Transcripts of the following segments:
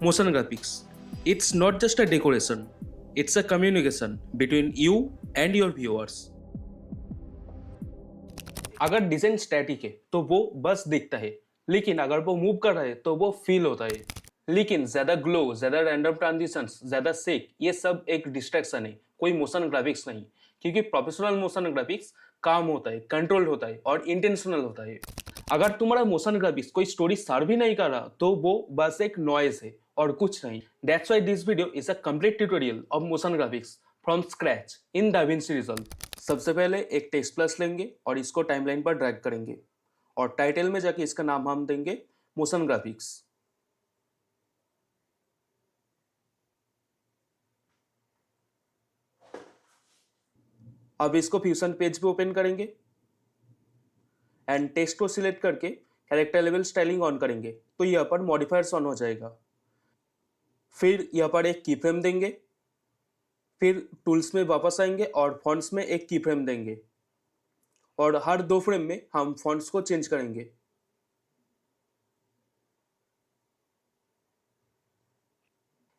Motion graphics. It's not just a decoration, it's a communication between you and your viewers. अगर design static है तो वो बस दिखता है, लेकिन अगर वो मूव कर रहा है तो वो फील होता है। लेकिन ज्यादा ग्लो, ज्यादा रैंडम ट्रांजिशंस, ज्यादा शेक, ये सब एक डिस्ट्रैक्शन है, कोई मोशन ग्राफिक्स नहीं। क्योंकि प्रोफेशनल मोशन ग्राफिक्स काम होता है, कंट्रोल्ड होता है और इंटेंशनल होता है। अगर तुम्हारा मोशन ग्राफिक्स कोई स्टोरी सर्व ही नहीं कर रहा तो वो बस एक नॉइज है और कुछ नहीं। That's why this video is a complete tutorial of motion graphics from scratch in DaVinci Resolve. सबसे पहले एक टेक्स्ट प्लस लेंगे और इसको टाइमलाइन पर ड्रैग करेंगे और टाइटल में जाके इसका नाम हम देंगे मोशन ग्राफिक्स। अब इसको फ्यूजन पेज पे ओपन करेंगे एंड टेक्स्ट को सिलेक्ट करके कैरेक्टर लेवल स्टाइलिंग ऑन करेंगे तो यहाँ पर मॉडिफायर्स ऑन हो जाएगा। फिर यहाँ पर एक की फ्रेम देंगे, फिर टूल्स में वापस आएंगे और फॉन्ट्स में एक की फ्रेम देंगे और हर 2 फ्रेम में हम फॉन्ट्स को चेंज करेंगे।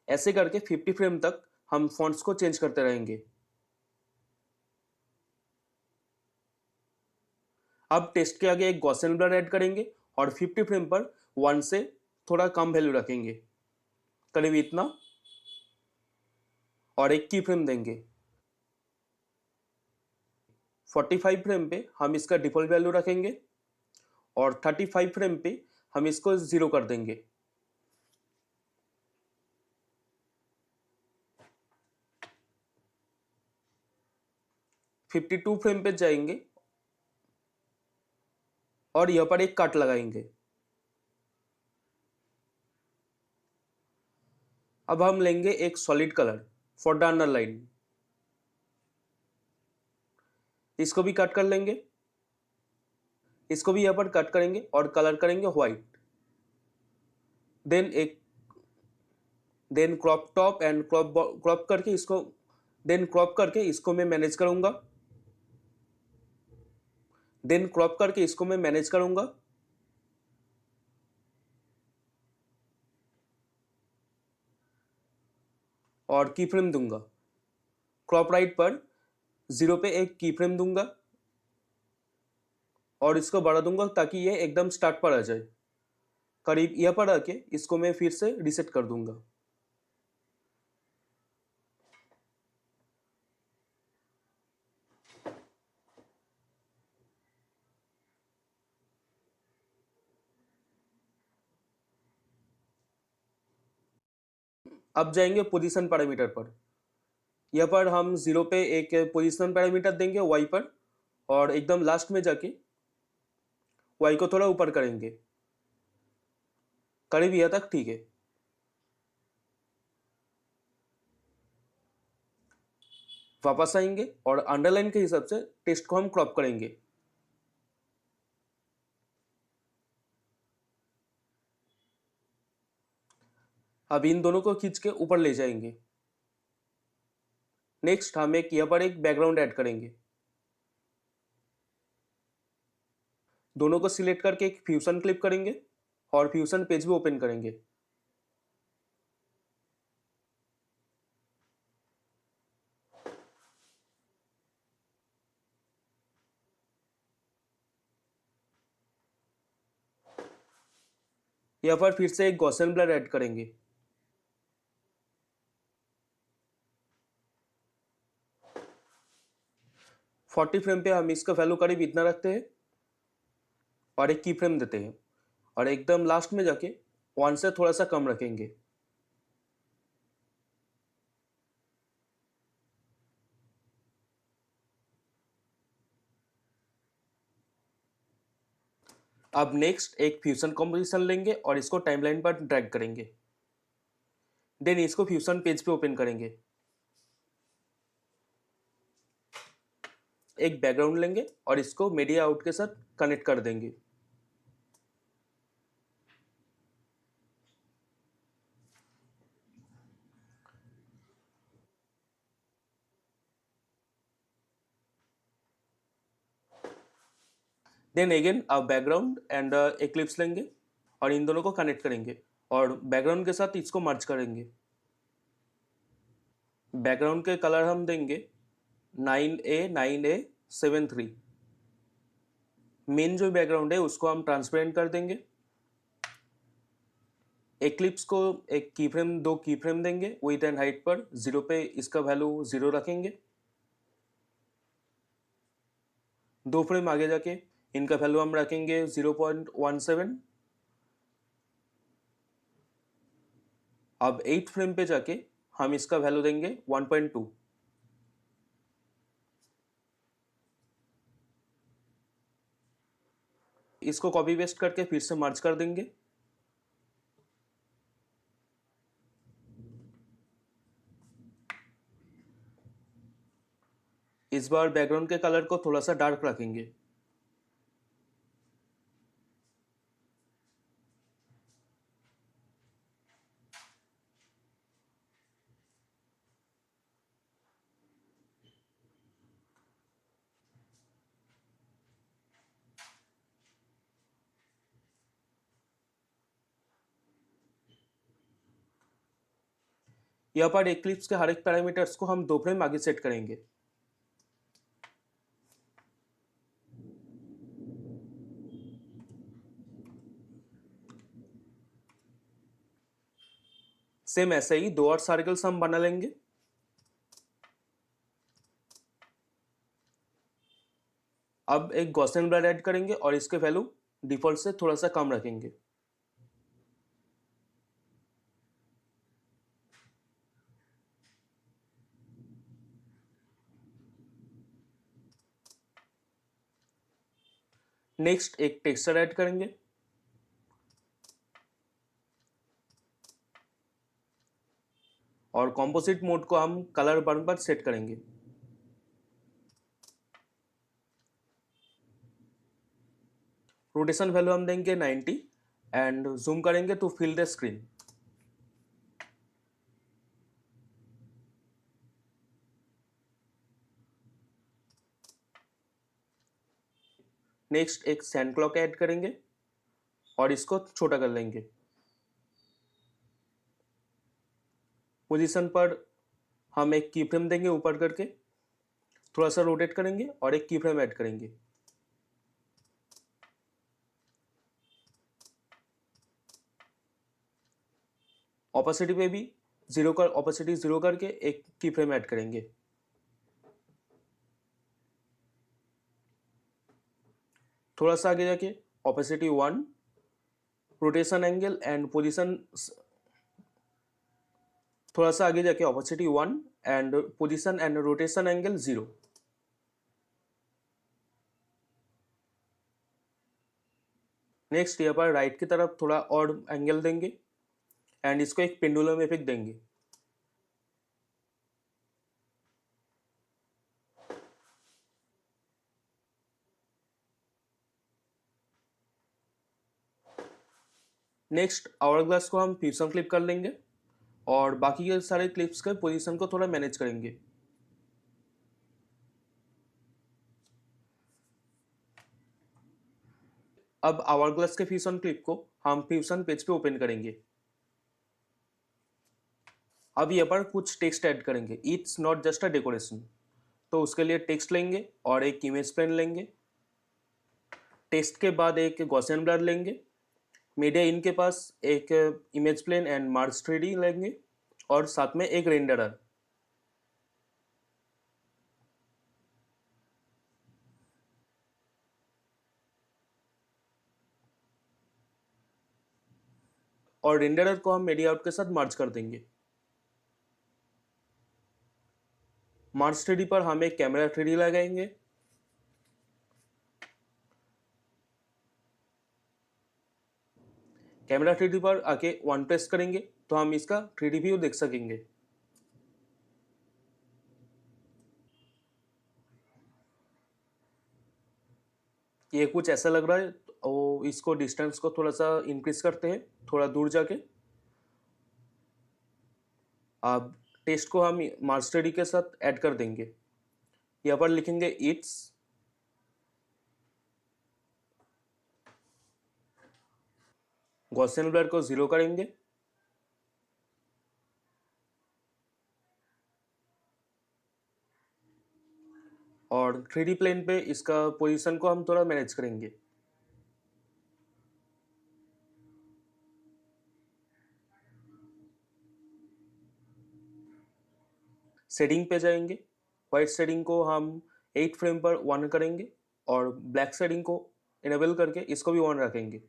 ऐसे करके 50 फ्रेम तक हम फॉन्ट्स को चेंज करते रहेंगे। अब टेक्स्ट के आगे एक गॉसियन ब्लर ऐड करेंगे और 50 फ्रेम पर 1 से थोड़ा कम वैल्यू रखेंगे, करीब इतना, और एक की फ्रेम देंगे। 45 फ्रेम पे हम इसका डिफॉल्ट वैल्यू रखेंगे और 35 फ्रेम पे हम इसको 0 कर देंगे। फिफ्टी 52 फ्रेम पे जाएंगे और यहाँ पर एक कट लगाएंगे। अब हम लेंगे एक solid colour for the underline, इसको भी कट कर लेंगे। इसको भी यहाँ पर कट करेंगे और कलर करेंगे white. Then crop top and crop करके इसको मैं मैनेज करूंगा। और की फ्रेम दूंगा। क्रॉप राइट पर 0 पे एक की फ्रेम दूंगा और इसको बढ़ा दूंगा ताकि ये एकदम स्टार्ट पर आ जाए। करीब यहाँ पर आके इसको मैं फिर से रिसेट कर दूंगा। अब जाएंगे पोजीशन पैरामीटर पर। यहाँ पर हम 0 पे एक पोजीशन पैरामीटर देंगे वाई पर और एकदम लास्ट में जाके वाई को थोड़ा ऊपर करेंगे, करीब यहाँ तक, ठीक है। वापस आएंगे और अंडरलाइन के हिसाब से टेक्स्ट को हम क्रॉप करेंगे। अब इन दोनों को खींच के ऊपर ले जाएंगे। नेक्स्ट हम एक यहाँ पर एक बैकग्राउंड ऐड करेंगे। दोनों को सिलेक्ट करके एक फ्यूजन क्लिप करेंगे और फ्यूजन पेज भी ओपन करेंगे। यहाँ पर फिर से एक गॉसियन ब्लर ऐड करेंगे। फोर्टी फ्रेम पे हम इसका वैल्यू करीब इतना रखते हैं और एक की फ्रेम देते हैं और एकदम लास्ट में जाके 1 से थोड़ा सा कम रखेंगे। अब नेक्स्ट एक फ्यूजन कॉम्पोजिशन लेंगे और इसको टाइमलाइन पर ड्रैग करेंगे। देन इसको फ्यूजन पेज पे ओपन करेंगे। एक बैकग्राउंड लेंगे और इसको मीडिया आउट के साथ कनेक्ट कर देंगे। Then again background and ellipse लेंगे और इन दोनों को कनेक्ट करेंगे और बैकग्राउंड के साथ इसको मर्ज करेंगे। बैकग्राउंड के कलर हम देंगे 9A73। मेन जो बैकग्राउंड है उसको हम ट्रांसपेरेंट कर देंगे। एक्लिप्स को एक की फ्रेम, 2 की फ्रेम देंगे विथ एंड हाइट पर 0 पे इसका वैल्यू 0 रखेंगे। 2 फ्रेम आगे जाके इनका वैल्यू हम रखेंगे 0.17। अब 8 फ्रेम पे जाके हम इसका वैल्यू देंगे 1.2। इसको कॉपी पेस्ट करके फिर से मर्ज कर देंगे। इस बार बैकग्राउंड के कलर को थोड़ा सा डार्क रखेंगे। यहाँ पर एक्लिप्स के हर एक पैरामीटर्स को हम 2 फ्रेम आगे सेट करेंगे। सेम ऐसे ही 2 और सर्कल्स हम बना लेंगे। अब एक गॉसियन ब्लर ऐड करेंगे और इसके वैल्यू डिफॉल्ट से थोड़ा सा कम रखेंगे। नेक्स्ट एक टेक्सचर ऐड करेंगे। और कॉम्पोजिट मोड को हम कलर बर्न पर सेट करेंगे। रोटेशन वैल्यू हम देंगे 90 एंड जूम करेंगे to fill the screen. Next एक सैंड क्लॉक ऐड करेंगे और इसको छोटा कर लेंगे। पोजीशन पर हम एक की फ्रेम देंगे ऊपर करके, थोड़ा सा रोटेट करेंगे और एक की फ्रेम ऐड करेंगे। ऑपोसिटी पे भी ऑपोसिटी 0 करके एक की फ्रेम ऐड करेंगे। थोड़ा सा आगे जाके opacity 1, rotation angle and position, थोड़ा सा आगे जाके opacity 1 and position and rotation angle 0। Next यहाँ पर राइट की तरफ थोड़ा ऑड एंगल देंगे एंड इसको एक पेंडुलम इफेक्ट देंगे। नेक्स्ट आवर ग्लास को हम फ्यूजन क्लिप कर लेंगे और बाकी के सारे क्लिप्स के पोजीशन को थोड़ा मैनेज करेंगे। अब आवर ग्लास के फ्यूजन क्लिप को हम फ्यूजन पेज पे ओपन करेंगे। अब यहाँ पर कुछ टेक्स्ट ऐड करेंगे। It's not just a decoration, तो उसके लिए टेक्स्ट लेंगे और एक इमेज प्लेन लेंगे। टेक्स्ट के बाद एक गॉसियन ब्लर लेंगे। मीडिया इन के पास एक image plane and Mars 3D लेंगे और साथ में एक रेंडरर। और रेंडरर को हम मीडिया आउट के साथ मर्ज कर देंगे। मार्स 3D पर हम एक कैमरा 3D लगाएंगे। कैमरा 3D पर आके 1 प्रेस करेंगे तो हम इसका 3D व्यू देख सकेंगे। ये कुछ ऐसा लग रहा है, तो इसको डिस्टेंस को थोड़ा सा इंक्रीज करते हैं, थोड़ा दूर जाके। अब टेक्स्ट को हम मार्स 3D के साथ ऐड कर देंगे। यहाँ पर लिखेंगे इट्स, गॉसियन ब्लर को 0 करेंगे और 3D प्लेन पे इसका पोजीशन को हम थोड़ा मैनेज करेंगे। शेडिंग पे जाएंगे, वाइट शेडिंग को हम 8 फ्रेम पर 1 करेंगे और ब्लैक शेडिंग को इनेबल करके इसको भी 1 रखेंगे।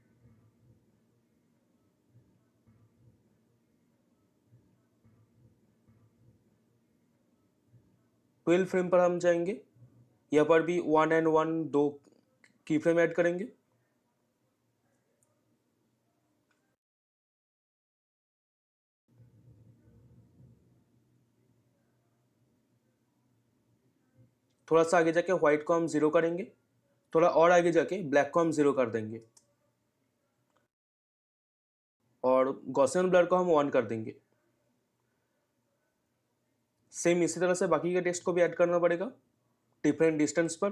12 फ्रेम पर हम जाएंगे, यहाँ पर भी 1 एंड 1 दो की फ्रेम ऐड करेंगे। थोड़ा सा आगे जाके व्हाइट को हम 0 करेंगे, थोड़ा और आगे जाके ब्लैक को हम 0 कर देंगे और गॉसियन ब्लर को हम 1 कर देंगे। सेम इसी तरह से बाकी के टेक्स्ट को भी ऐड करना पड़ेगा डिफरेंट डिस्टेंस पर।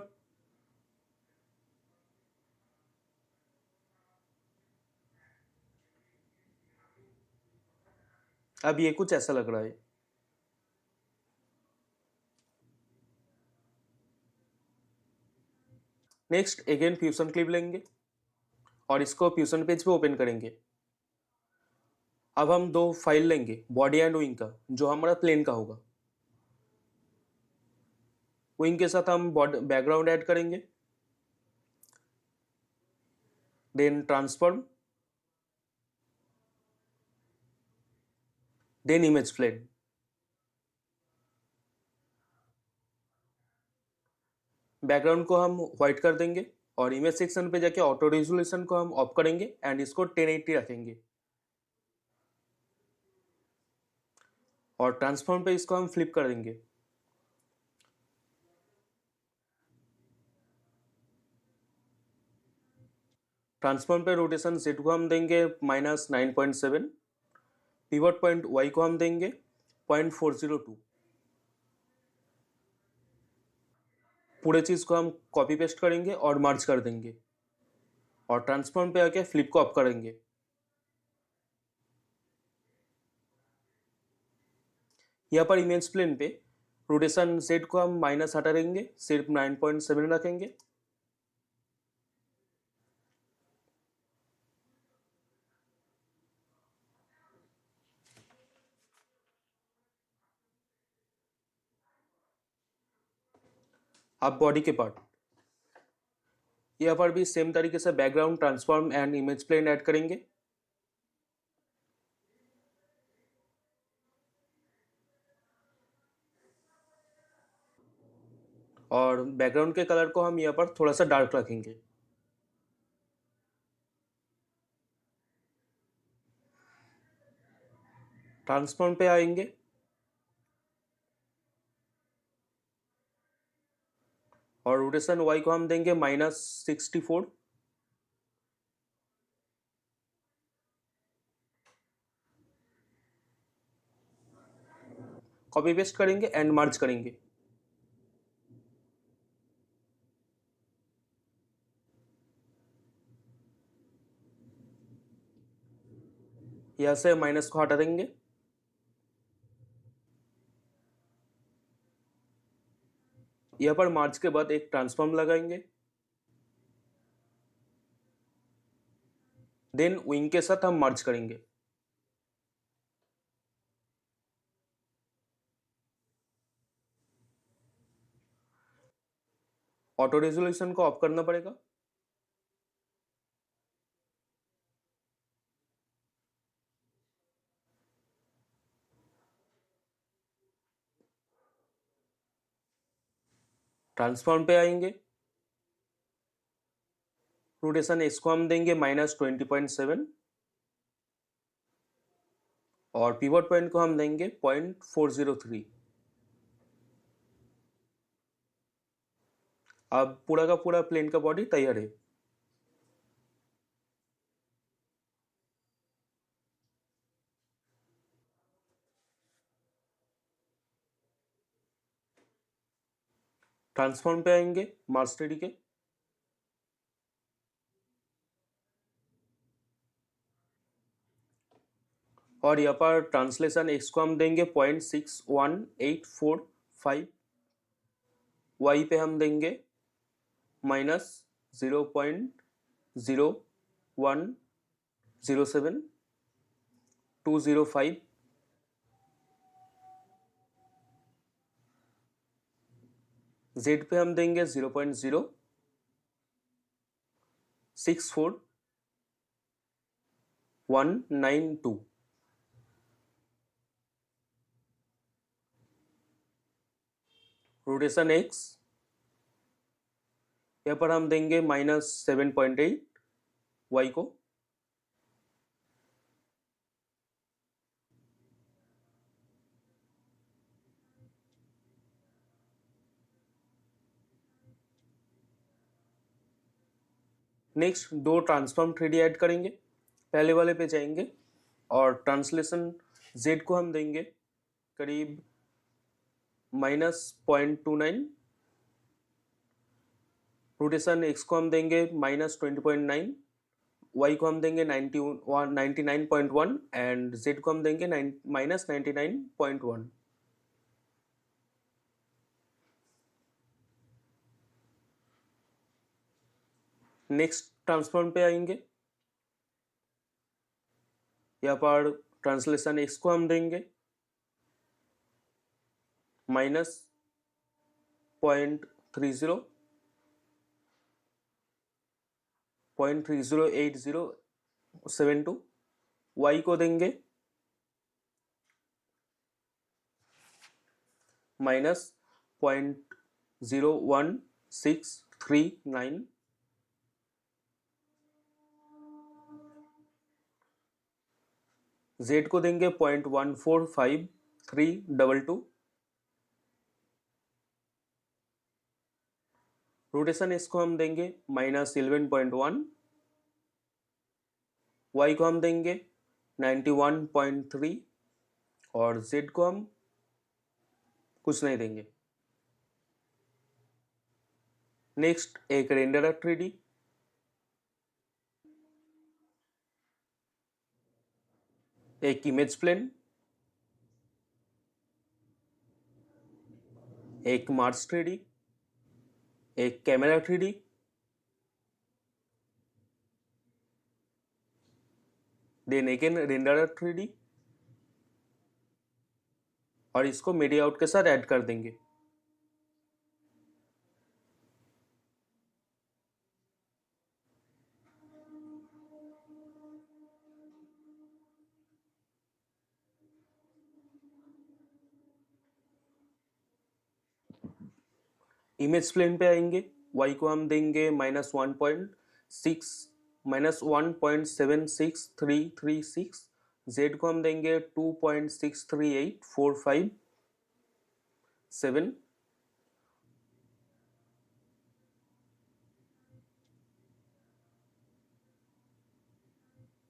अब ये कुछ ऐसा लग रहा है। नेक्स्ट अगेन फ्यूजन क्लिप लेंगे और इसको फ्यूजन पेज पे ओपन करेंगे। अब हम दो फाइल लेंगे, बॉडी एंड विंग का, जो हमारा प्लेन का होगा। विंग के साथ हम बैकग्राउंड ऐड करेंगे, then transform, then image plane. Background को हम व्हाइट कर देंगे और इमेज सेक्शन पे जाके ऑटो रेजोल्यूशन को हम ऑफ करेंगे एंड इसको 1080 रखेंगे और ट्रांसफॉर्म पे इसको हम फ्लिप कर देंगे। ट्रांसफॉर्म पे रोटेशन Z को हम देंगे -9.7, पिवट पॉइंट Y को हम देंगे 0.402। पूरे चीज को हम कॉपी पेस्ट करेंगे और मर्ज कर देंगे और ट्रांसफॉर्म पे आके फ्लिप को अप करेंगे। यहाँ पर इमेज प्लेन पे रोटेशन Z को हम माइनस हटा देंगे, सिर्फ 9.7 रखेंगे। अब बॉडी के पार्ट, यहाँ पर भी सेम तरीके से background, transform and image plane add करेंगे। और बैकग्राउंड के कलर को हम यहाँ पर थोड़ा सा डार्क रखेंगे। ट्रांसफॉर्म पे आएंगे और रोटेशन Y को हम देंगे -64। कॉपी पेस्ट करेंगे एंड मर्ज करेंगे। यहाँ से माइनस को हटा देंगे। यहाँ पर मार्च के बाद एक ट्रांसफॉर्म लगाएंगे, देन विंग के साथ हम मर्ज करेंगे। ऑटो रेजोल्यूशन को ऑफ करना पड़ेगा। ट्रांसफॉर्म पे आएंगे, रोटेशन इसको हम देंगे -20.7 और पिवट पॉइंट को हम देंगे 0.403। अब पूरा का पूरा प्लेन का बॉडी तैयार है। ट्रांसफॉर्म पे आएंगे, मार्स 3D के, और यहाँ पर ट्रांसलेशन एक्स को हम देंगे 0.61845 y पे हम देंगे -0.0107205, z पे हम देंगे 0.064192, रोटेशन x यहाँ पर हम देंगे -7.8 y को, नेक्स्ट दो ट्रांसफॉर्म 3D ऐड करेंगे। पहले वाले पे जाएंगे और ट्रांसलेशन z को हम देंगे करीब -0.29, रोटेशन x को हम देंगे -20.9, y को हम देंगे 99.1 एंड z को हम देंगे -99.1। नेक्स्ट ट्रांसफॉर्म पे आएंगे, यहाँ पर ट्रांसलेशन x को हम देंगे -0.308072, y को देंगे -0.01639, z को देंगे 0.145322, रोटेशन इसको हम देंगे -11.1, y को हम देंगे 91.3 और z को हम कुछ नहीं देंगे। नेक्स्ट एक रेंडरर 3D, एक इमेज प्लेन, एक मार्स 3D, एक camera 3D, then again renderer 3D और इसको मीडिया आउट के साथ ऐड कर देंगे। इमेज प्लेन पे आएंगे, y को हम देंगे -1.7336, z को हम देंगे 2.638457,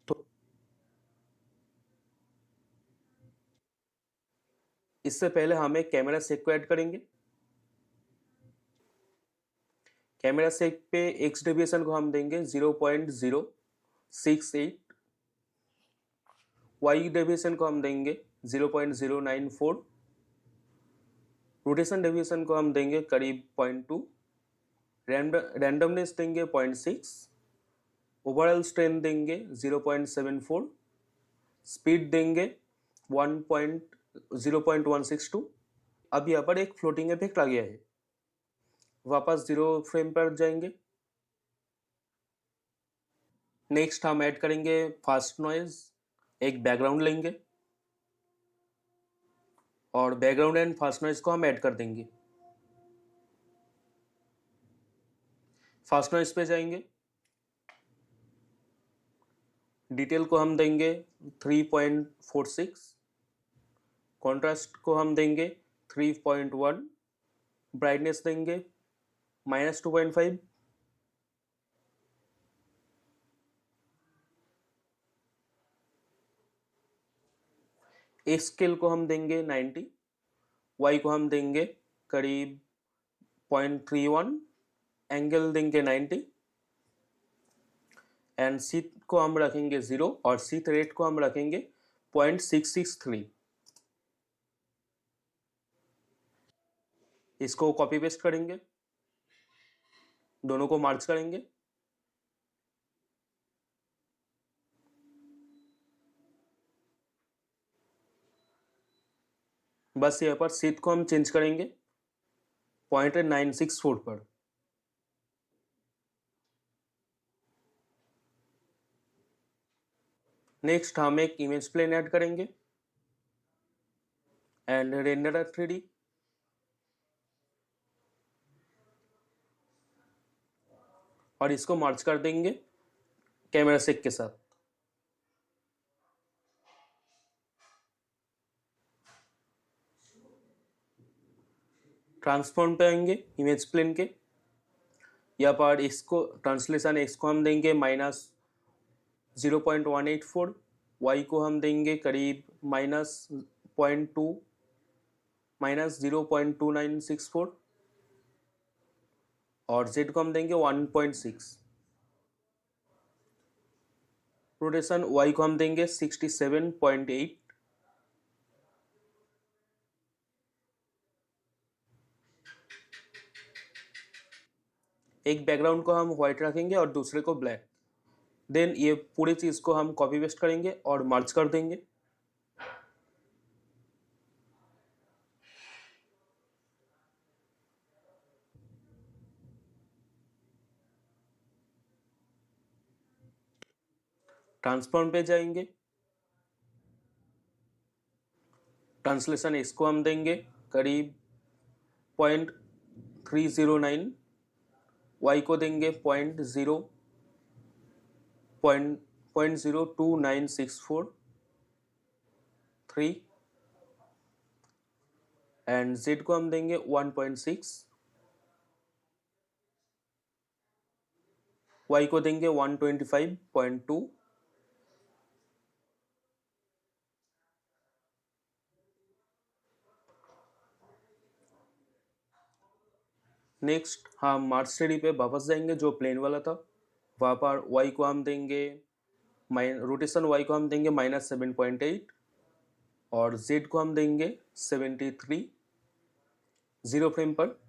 तो इससे पहले हमें कैमरा सेक को ऐड करेंगे। कैमरा सेक पे x डेविएशन को हम देंगे 0.068, y डेविएशन को हम देंगे 0.094, रोटेशन डेविएशन को हम देंगे करीब 0.2, रैंडमनेस देंगे 0.6, ओवरऑल स्ट्रेंथ देंगे 0.74, स्पीड देंगे 0.162। अब यहाँ पर एक फ्लोटिंग इफेक्ट आ गया है, वापस 0 फ्रेम पर जाएंगे। नेक्स्ट हम ऐड करेंगे फास्ट नॉइज, एक बैकग्राउंड लेंगे और बैकग्राउंड एंड फास्ट नॉइज को हम ऐड कर देंगे। फास्ट नॉइज पे जाएंगे, डिटेल को हम देंगे 3.46, कॉन्ट्रास्ट को हम देंगे 3.1, ब्राइटनेस देंगे -2.5, स्केल को हम देंगे 90, y को हम देंगे करीब 0.31, एंगल देंगे 90 एंड सीथ को हम रखेंगे 0 और सीथ रेट को हम रखेंगे 0.663। इसको कॉपी पेस्ट करेंगे दोनों को मार्च करेंगे। बस यहाँ पर शीट को हम चेंज करेंगे 0.964 पर। नेक्स्ट हम एक इमेज प्लेन ऐड करेंगे एंड रेंडर 3D और इसको मर्ज कर देंगे कैमरा सेक के साथ। ट्रांसफॉर्म पे आएंगे इमेज प्लेन के, यहाँ पर इसको ट्रांसलेशन एक्स को हम देंगे -0.184, वाई को हम देंगे करीब -0.2 -0.2964 और जेड को हम देंगे 1.6। रोटेशन वाई को हम देंगे 67.8। एक बैकग्राउंड को हम व्हाइट रखेंगे और दूसरे को ब्लैक। देन ये पूरी चीज को हम कॉपी पेस्ट करेंगे और मर्ज कर देंगे। ट्रांसफॉर्म पे जाएंगे, ट्रांसलेशन इसको हम देंगे करीब 0.309, वाई को देंगे 0.02964 एंड जेड को हम देंगे 1.6, वाई को देंगे 125.2 नेक्स्ट हम मार्च स्टडी पे वापस जाएंगे जो प्लेन वाला था, वहाँ पर वाई को हम देंगे रोटेशन वाई को हम देंगे -7.8 और जेड को हम देंगे 73 0 फ्रेम पर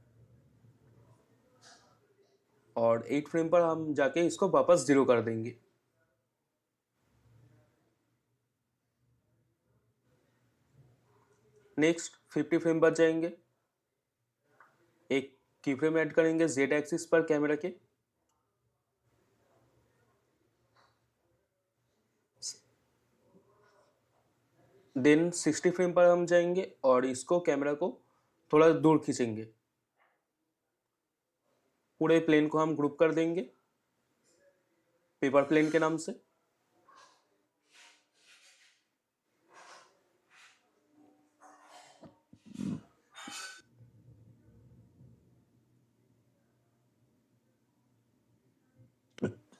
और 8 फ्रेम पर हम जाके इसको वापस 0 कर देंगे। नेक्स्ट 50 फ्रेम पर जाएंगे, एक की फ्रेम ऐड करेंगे जेड एक्सिस पर कैमरा के, देन 60 फ्रेम पर हम जाएंगे और इसको कैमरा को थोड़ा दूर खींचेंगे। पूरे प्लेन को हम ग्रुप कर देंगे पेपर प्लेन के नाम से।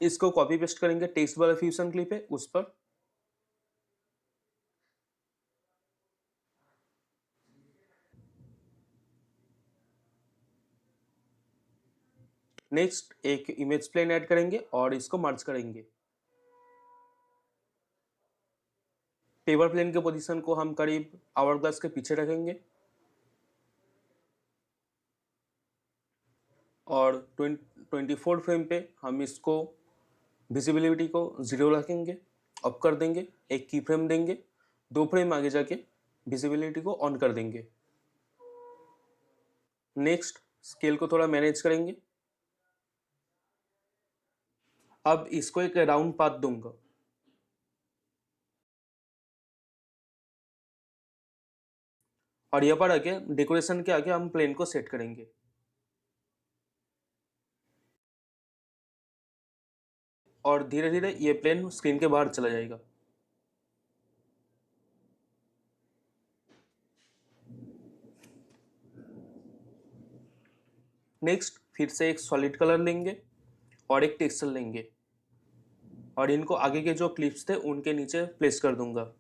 इसको कॉपी पेस्ट करेंगे टेक्स्ट वाला फ्यूजन क्लिप है उस पर। नेक्स्ट एक इमेज प्लेन ऐड करेंगे और इसको मर्ज करेंगे। पेपर प्लेन के पोजीशन को हम करीब आवर ग्लास के पीछे रखेंगे और 24 फ्रेम पे हम इसको विजिबिलिटी को 0 रखेंगे, अप कर देंगे, एक की फ्रेम देंगे, 2 फ्रेम आगे जाके विजिबिलिटी को ऑन कर देंगे। नेक्स्ट स्केल को थोड़ा मैनेज करेंगे। अब इसको एक राउंड पाथ दूंगा और यहाँ पर आके डेकोरेशन के आगे हम प्लेन को सेट करेंगे और धीरे धीरे ये प्लेन स्क्रीन के बाहर चला जाएगा। नेक्स्ट फिर से एक सॉलिड कलर लेंगे और एक टेक्सचर लेंगे और इनको आगे के जो क्लिप्स थे उनके नीचे प्लेस कर दूंगा।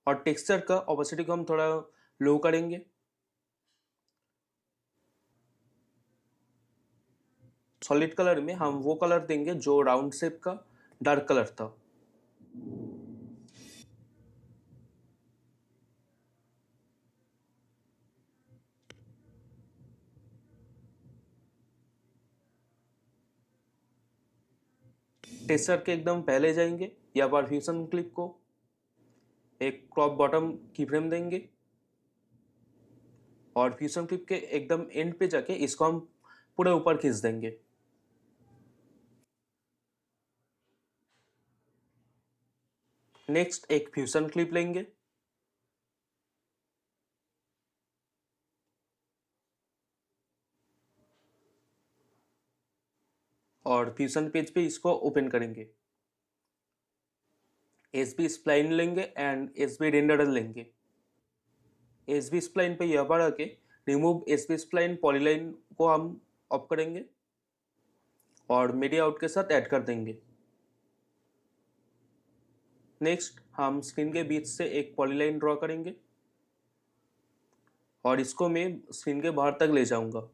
और टेक्सचर का ऑपेसिटी को हम थोड़ा लो करेंगे। सॉलिड कलर में हम वो कलर देंगे जो राउंड शेप का डार्क कलर था। टेक्सचर के एकदम पहले जाएंगे, यहाँ पर फ्यूजन क्लिप को एक क्रॉप बॉटम की फ्रेम देंगे और फ्यूजन क्लिप के एकदम एंड पे जाके इसको हम पूरे ऊपर खींच देंगे। नेक्स्ट एक फ्यूजन क्लिप लेंगे और फ्यूजन पेज पे इसको ओपन करेंगे। एसबी स्प्लाइन लेंगे एंड एसबी रेंडरर लेंगे। एसबी स्प्लाइन पे यहाँ पर आके रिमूव एसबी स्प्लाइन पॉलीलाइन को हम ऑफ करेंगे और मीडिया आउट के साथ ऐड कर देंगे। नेक्स्ट हम स्क्रीन के बीच से एक पॉलीलाइन ड्रॉ करेंगे और इसको मैं स्क्रीन के बाहर तक ले जाऊंगा।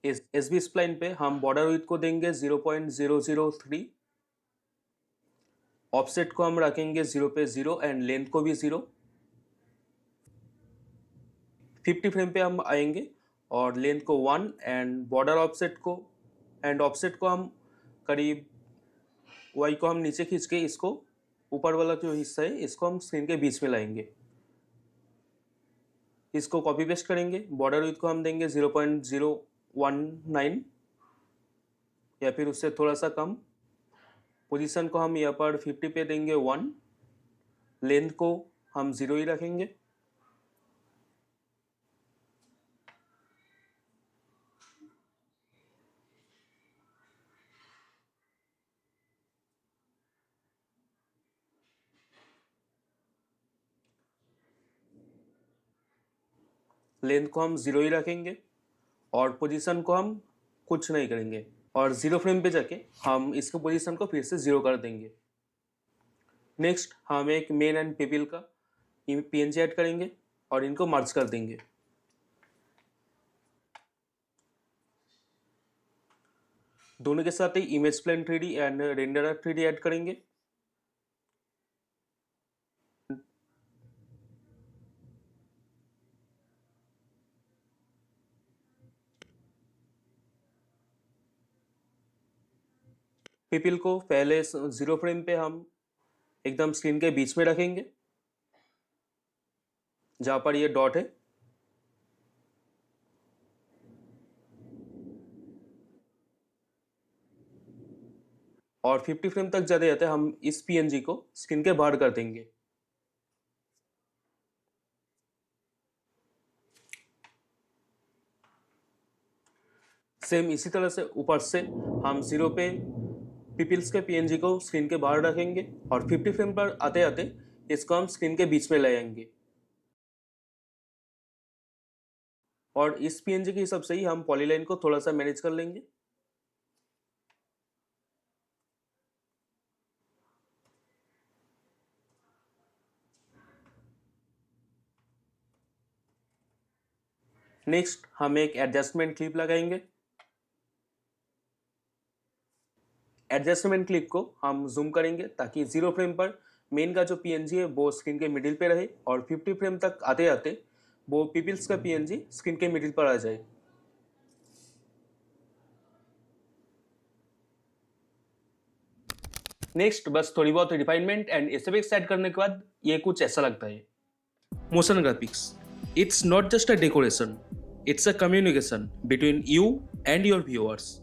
इस एसबी स्प्लाइन पे हम बॉर्डर विड्थ को देंगे 0.003, ऑफसेट को हम रखेंगे 0 पे 0 एंड लेंथ को भी 0। 50 फ्रेम पे हम आएंगे और लेंथ को 1 एंड बॉर्डर ऑफसेट को हम करीब वाई को हम नीचे खींच के इसको ऊपर वाला जो हिस्सा है इसको हम स्क्रीन के बीच में लाएंगे। इसको कॉपी पेस्ट करेंगे। बॉर्डर विड्थ को हम देंगे 0.019 या फिर उससे थोड़ा सा कम। पोजीशन को हम यहाँ पर 50 पे देंगे 1, लेंथ को हम 0 ही रखेंगे। लेंथ को हम 0 ही रखेंगे और पोजीशन को हम कुछ नहीं करेंगे और 0 फ्रेम पे जाके हम इसके पोजीशन को फिर से 0 कर देंगे। नेक्स्ट हम एक मेन एंड पिपिल का पीएनजी ऐड करेंगे और इनको मर्ज कर देंगे। दोनों के साथ ही image plane 3D and renderer 3D add करेंगे। पिपिल को पहले 0 फ्रेम पे हम एकदम स्क्रीन के बीच में रखेंगे जहां पर ये डॉट है और 50 फ्रेम तक जाते जाते हम इस पीएनजी को स्क्रीन के बाहर कर देंगे। सेम इसी तरह से ऊपर से हम 0 पे पिपिल्स के पीएनजी को स्क्रीन के बाहर रखेंगे और 50 फ्रेम पर आते आते इसको हम स्क्रीन के बीच में ले आएंगे और इस पीएनजी के हिसाब से ही हम पॉलीलाइन को थोड़ा सा मैनेज कर लेंगे। नेक्स्ट हम एक एडजस्टमेंट क्लिप लगाएंगे। एडजस्टमेंट क्लिप को हम जूम करेंगे ताकि 0 फ्रेम पर मेन का जो पीएनजी है वो स्क्रीन के मिडिल पे रहे और 50 फ्रेम तक आते आते वो पीपल्स का पीएनजी स्क्रीन के मिडिल पर आ जाए। नेक्स्ट बस थोड़ी बहुत रिफाइनमेंट एंड एसएफएक्स ऐड करने के बाद ये कुछ ऐसा लगता है। Motion graphics, it's not just a decoration, it's a communication between you and your viewers.